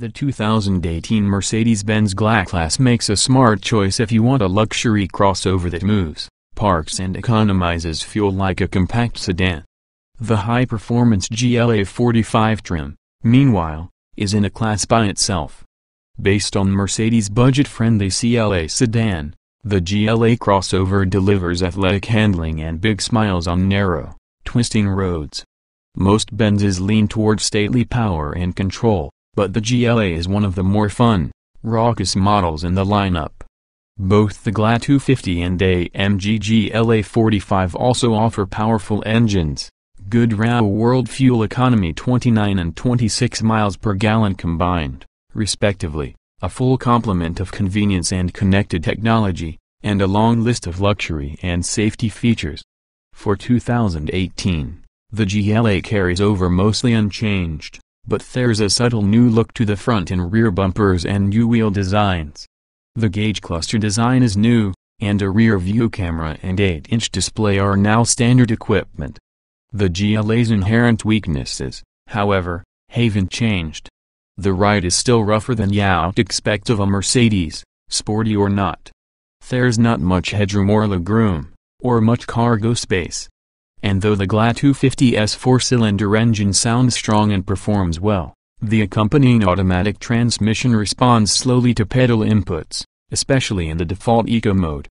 The 2018 Mercedes-Benz GLA-Class makes a smart choice if you want a luxury crossover that moves, parks and economizes fuel like a compact sedan. The high-performance GLA-45 trim, meanwhile, is in a class by itself. Based on Mercedes' budget-friendly CLA sedan, the GLA crossover delivers athletic handling and big smiles on narrow, twisting roads. Most Benzes lean toward stately power and control, but the GLA is one of the more fun, raucous models in the lineup. Both the GLA-250 and AMG GLA-45 also offer powerful engines, good real-world fuel economy 29 and 26 miles per gallon combined, respectively, a full complement of convenience and connected technology, and a long list of luxury and safety features. For 2018, the GLA carries over mostly unchanged, but there's a subtle new look to the front and rear bumpers and U-wheel designs. The gauge cluster design is new, and a rear-view camera and 8-inch display are now standard equipment. The GLA's inherent weaknesses, however, haven't changed. The ride is still rougher than you'd expect of a Mercedes, sporty or not. There's not much headroom or legroom, or much cargo space. And though the GLA-250's 4-cylinder engine sounds strong and performs well, the accompanying automatic transmission responds slowly to pedal inputs, especially in the default eco mode.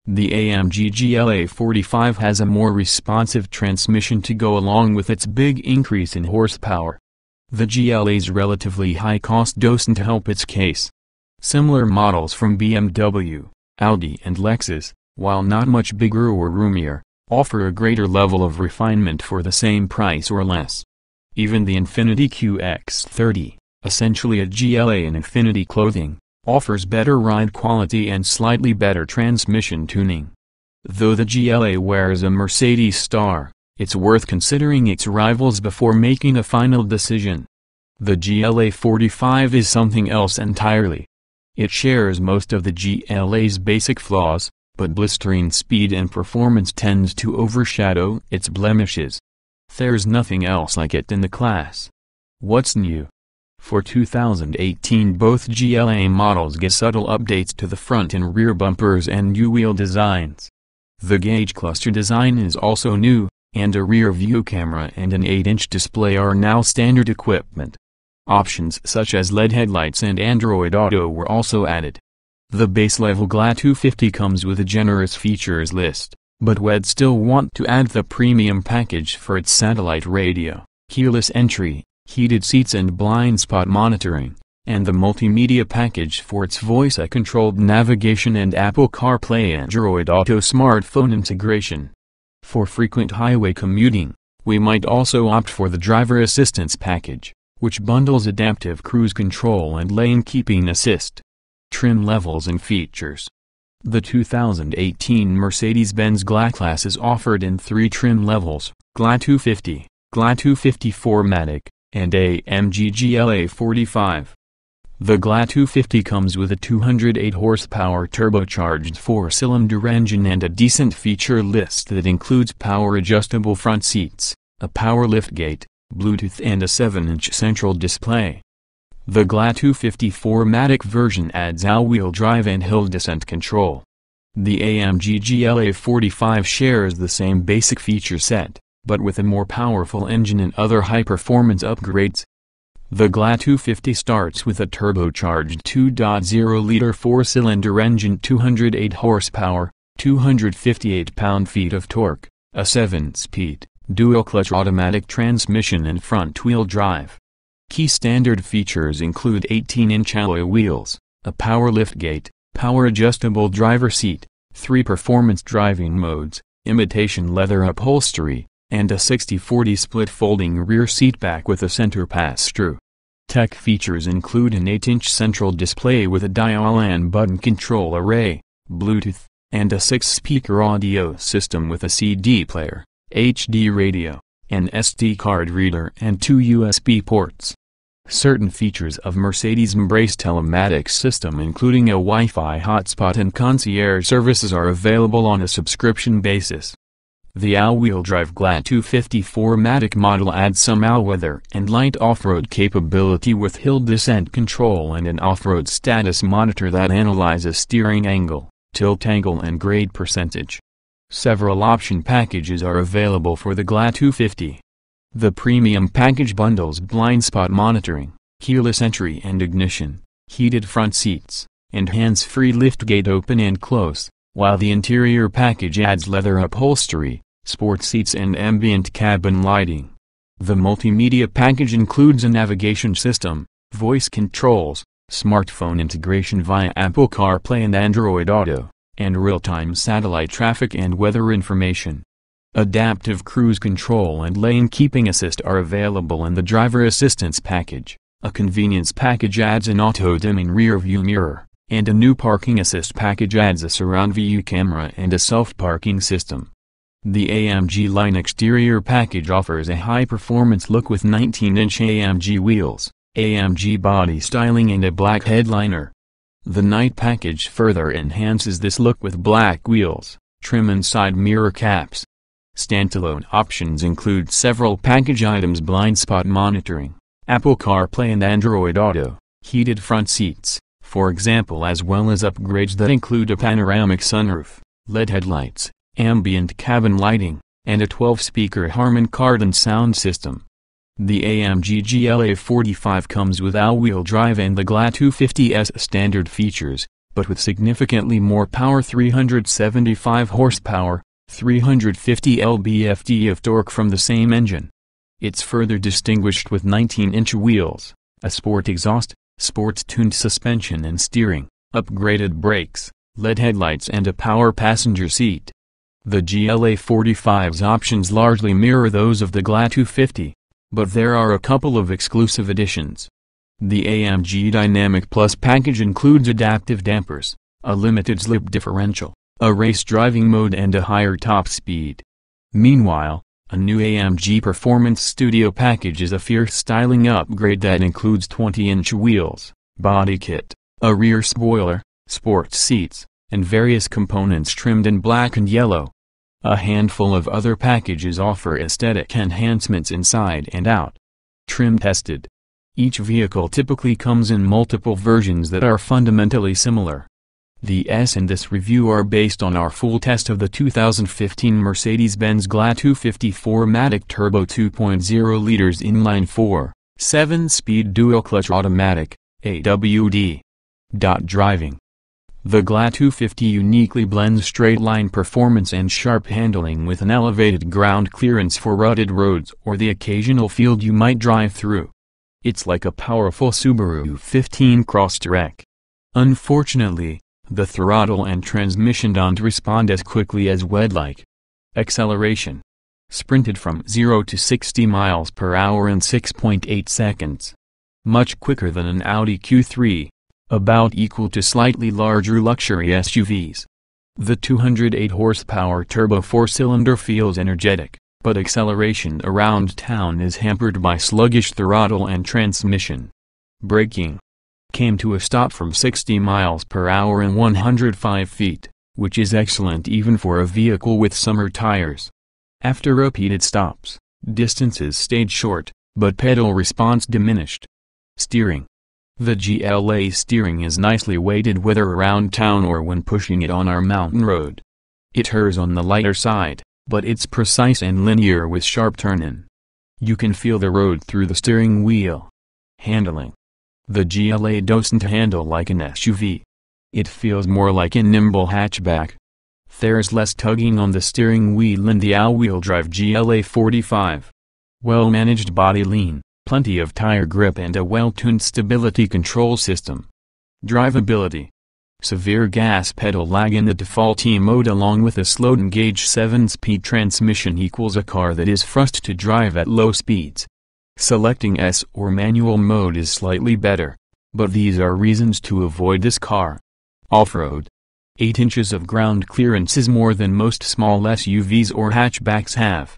The AMG GLA-45 has a more responsive transmission to go along with its big increase in horsepower. The GLA's relatively high cost doesn't help its case. Similar models from BMW, Audi and Lexus, while not much bigger or roomier, offer a greater level of refinement for the same price or less. Even the Infiniti QX30, essentially a GLA in Infiniti clothing, offers better ride quality and slightly better transmission tuning. Though the GLA wears a Mercedes star, it's worth considering its rivals before making a final decision. The GLA-45 is something else entirely. It shares most of the GLA's basic flaws, but blistering speed and performance tends to overshadow its blemishes. There's nothing else like it in the class. What's new? For 2018, both GLA models get subtle updates to the front and rear bumpers and U-wheel designs. The gauge cluster design is also new, and a rear-view camera and an 8-inch display are now standard equipment. Options such as LED headlights and Android Auto were also added. The base-level GLA-250 comes with a generous features list, but we'd still want to add the premium package for its satellite radio, keyless entry, heated seats and blind spot monitoring, and the multimedia package for its voice-controlled navigation and Apple CarPlay and Android Auto smartphone integration. For frequent highway commuting, we might also opt for the driver assistance package, which bundles adaptive cruise control and lane-keeping assist. Trim levels and features. The 2018 Mercedes-Benz GLA-Class is offered in 3 trim levels: GLA-250, GLA-250 and AMG GLA-45. The GLA-250 comes with a 208 horsepower turbocharged 4-cylinder engine and a decent feature list that includes power-adjustable front seats, a power liftgate, Bluetooth and a 7-inch central display. The GLA-250 4MATIC version adds all-wheel drive and hill descent control. The AMG GLA-45 shares the same basic feature set, but with a more powerful engine and other high-performance upgrades. The GLA-250 starts with a turbocharged 2.0-liter 4-cylinder engine, 208 horsepower, 258 pound-feet of torque, a 7-speed, dual-clutch automatic transmission and front-wheel drive. Key standard features include 18-inch alloy wheels, a power liftgate, power-adjustable driver seat, 3 performance driving modes, imitation leather upholstery, and a 60/40 split folding rear seatback with a center pass-through. Tech features include an 8-inch central display with a dial and button control array, Bluetooth, and a 6-speaker audio system with a CD player, HD radio, an SD card reader and 2 USB ports. Certain features of Mercedes' Embrace telematics system, including a Wi-Fi hotspot and concierge services, are available on a subscription basis. The all-wheel drive GLA-250 4MATIC model adds some all-weather and light off-road capability with hill descent control and an off-road status monitor that analyzes steering angle, tilt angle and grade percentage. Several option packages are available for the GLA-250. The premium package bundles blind spot monitoring, keyless entry and ignition, heated front seats, and hands-free liftgate open and close, while the interior package adds leather upholstery, sport seats and ambient cabin lighting. The multimedia package includes a navigation system, voice controls, smartphone integration via Apple CarPlay and Android Auto, and real-time satellite traffic and weather information. Adaptive cruise control and lane keeping assist are available in the driver assistance package. A convenience package adds an auto-dimming rear-view mirror, and a new parking assist package adds a surround view camera and a self-parking system. The AMG line exterior package offers a high-performance look with 19-inch AMG wheels, AMG body styling and a black headliner. The night package further enhances this look with black wheels, trim and side mirror caps. Standalone options include several package items: blind spot monitoring, Apple CarPlay and Android Auto, heated front seats, for example, as well as upgrades that include a panoramic sunroof, LED headlights, ambient cabin lighting, and a 12-speaker Harman Kardon sound system. The AMG GLA-45 comes with all-wheel drive and the GLA-250's standard features, but with significantly more power: 375 horsepower, 350 lb-ft of torque from the same engine. It's further distinguished with 19-inch wheels, a sport exhaust, sports-tuned suspension and steering, upgraded brakes, LED headlights and a power passenger seat. The GLA-45's options largely mirror those of the GLA-250, but there are a couple of exclusive additions. The AMG Dynamic Plus package includes adaptive dampers, a limited slip differential, a race driving mode and a higher top speed. Meanwhile, a new AMG Performance Studio package is a fierce styling upgrade that includes 20-inch wheels, body kit, a rear spoiler, sports seats, and various components trimmed in black and yellow. A handful of other packages offer aesthetic enhancements inside and out. Trim tested. Each vehicle typically comes in multiple versions that are fundamentally similar. The S in this review are based on our full test of the 2015 Mercedes-Benz GLA-250 4MATIC Turbo 2.0 liters inline-4, 7-speed dual-clutch automatic, AWD. Driving. The GLA-250 uniquely blends straight-line performance and sharp handling with an elevated ground clearance for rutted roads or the occasional field you might drive through. It's like a powerful Subaru 15 Crosstrek. Unfortunately, the throttle and transmission don't respond as quickly as we'd like. Acceleration. Sprinted from 0 to 60 miles per hour in 6.8 seconds. Much quicker than an Audi Q3. About equal to slightly larger luxury SUVs. The 208 horsepower turbo 4-cylinder feels energetic, but acceleration around town is hampered by sluggish throttle and transmission. Braking. Came to a stop from 60 miles per hour in 105 feet, which is excellent even for a vehicle with summer tires. After repeated stops, distances stayed short, but pedal response diminished. Steering. The GLA steering is nicely weighted whether around town or when pushing it on our mountain road. It errs on the lighter side, but it's precise and linear with sharp turn-in. You can feel the road through the steering wheel. Handling. The GLA doesn't handle like an SUV. It feels more like a nimble hatchback. There's less tugging on the steering wheel in the all-wheel drive GLA-45. Well-managed body lean. Plenty of tire grip and a well-tuned stability control system. Drivability. Severe gas pedal lag in the default E mode along with a slow-engage 7-speed transmission equals a car that is frustrating to drive at low speeds. Selecting S or manual mode is slightly better, but these are reasons to avoid this car. Off-road. 8 inches of ground clearance is more than most small SUVs or hatchbacks have.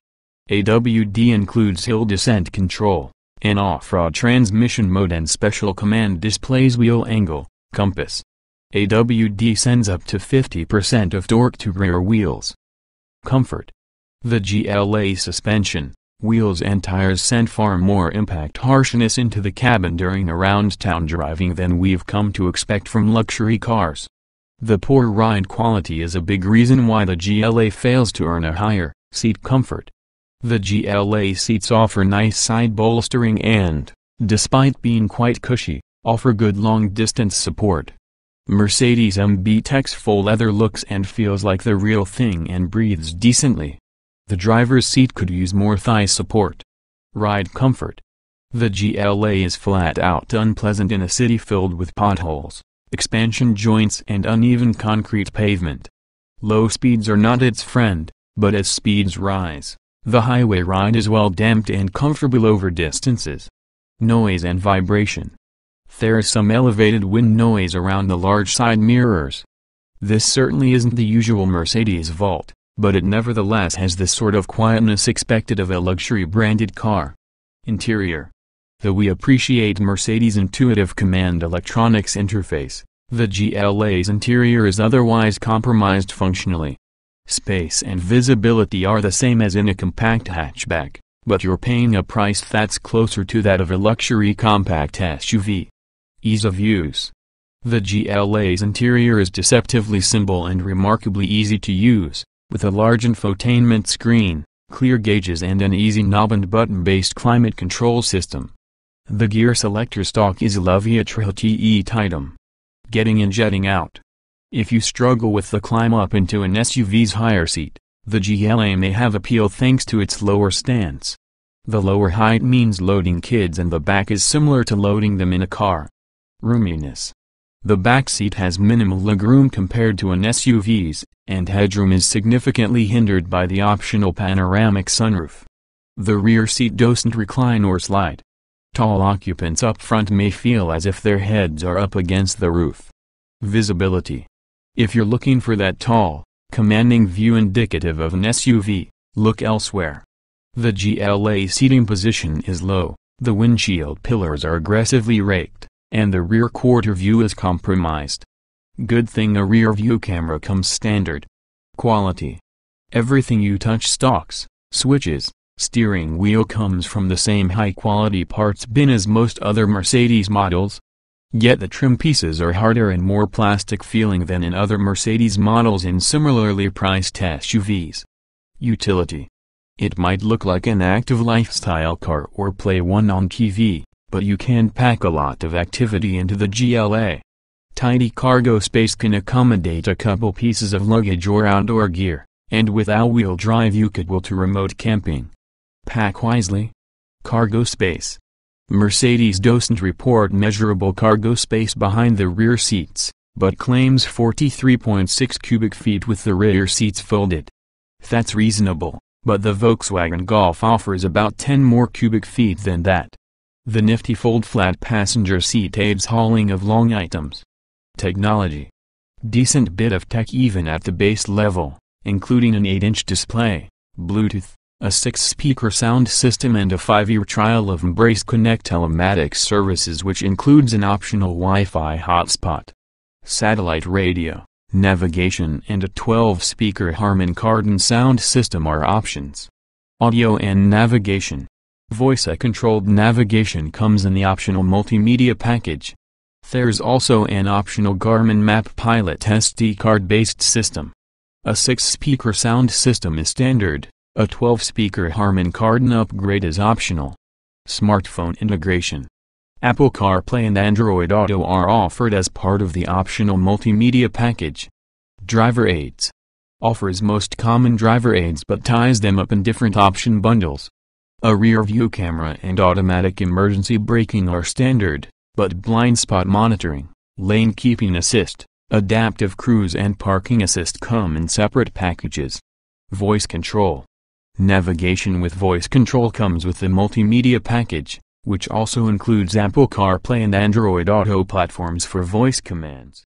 AWD includes hill descent control, an off-road transmission mode and special command displays wheel angle, compass. AWD sends up to 50% of torque to rear wheels. Comfort. The GLA suspension, wheels and tires send far more impact harshness into the cabin during around-town driving than we've come to expect from luxury cars. The poor ride quality is a big reason why the GLA fails to earn a higher seat comfort. The GLA seats offer nice side bolstering and, despite being quite cushy, offer good long-distance support. Mercedes-Benz GLA-Class full leather looks and feels like the real thing and breathes decently. The driver's seat could use more thigh support. Ride comfort. The GLA is flat out unpleasant in a city filled with potholes, expansion joints and uneven concrete pavement. Low speeds are not its friend, but as speeds rise, the highway ride is well damped and comfortable over distances. Noise and vibration. There is some elevated wind noise around the large side mirrors. This certainly isn't the usual Mercedes vault, but it nevertheless has the sort of quietness expected of a luxury branded car. Interior. Though we appreciate Mercedes' intuitive command electronics interface, the GLA's interior is otherwise compromised functionally. Space and visibility are the same as in a compact hatchback, but you're paying a price that's closer to that of a luxury compact SUV. Ease of use. The GLA's interior is deceptively simple and remarkably easy to use, with a large infotainment screen, clear gauges and an easy knob and button-based climate control system. The gear selector stalk is leviatile item. Getting in jetting out. If you struggle with the climb up into an SUV's higher seat, the GLA may have appeal thanks to its lower stance. The lower height means loading kids in the back is similar to loading them in a car. Roominess. The back seat has minimal legroom compared to an SUV's, and headroom is significantly hindered by the optional panoramic sunroof. The rear seat doesn't recline or slide. Tall occupants up front may feel as if their heads are up against the roof. Visibility. If you're looking for that tall, commanding view indicative of an SUV, look elsewhere. The GLA seating position is low, the windshield pillars are aggressively raked, and the rear quarter view is compromised. Good thing a rear view camera comes standard. Quality. Everything you touch stalks, switches, steering wheel comes from the same high-quality parts bin as most other Mercedes models. Yet the trim pieces are harder and more plastic-feeling than in other Mercedes models in similarly priced SUVs. Utility. It might look like an active lifestyle car or play one on TV, but you can pack a lot of activity into the GLA. Tidy cargo space can accommodate a couple pieces of luggage or outdoor gear, and with all-wheel drive you could will to remote camping. Pack wisely. Cargo space. Mercedes doesn't report measurable cargo space behind the rear seats, but claims 43.6 cubic feet with the rear seats folded. That's reasonable, but the Volkswagen Golf offers about 10 more cubic feet than that. The nifty fold-flat passenger seat aids hauling of long items. Technology. Decent bit of tech even at the base level, including an 8-inch display, Bluetooth, a 6-speaker sound system and a 5-year trial of Embrace Connect telematics services which includes an optional Wi-Fi hotspot. Satellite radio, navigation and a 12-speaker Harman Kardon sound system are options. Audio and navigation. Voice-controlled navigation comes in the optional multimedia package. There's also an optional Garmin Map Pilot SD card-based system. A 6-speaker sound system is standard. A 12-speaker Harman Kardon upgrade is optional. Smartphone integration. Apple CarPlay and Android Auto are offered as part of the optional multimedia package. Driver aids. Offers most common driver aids but ties them up in different option bundles. A rear view camera and automatic emergency braking are standard, but blind spot monitoring, lane keeping assist, adaptive cruise and parking assist come in separate packages. Voice control. Navigation with voice control comes with the multimedia package, which also includes Apple CarPlay and Android Auto platforms for voice commands.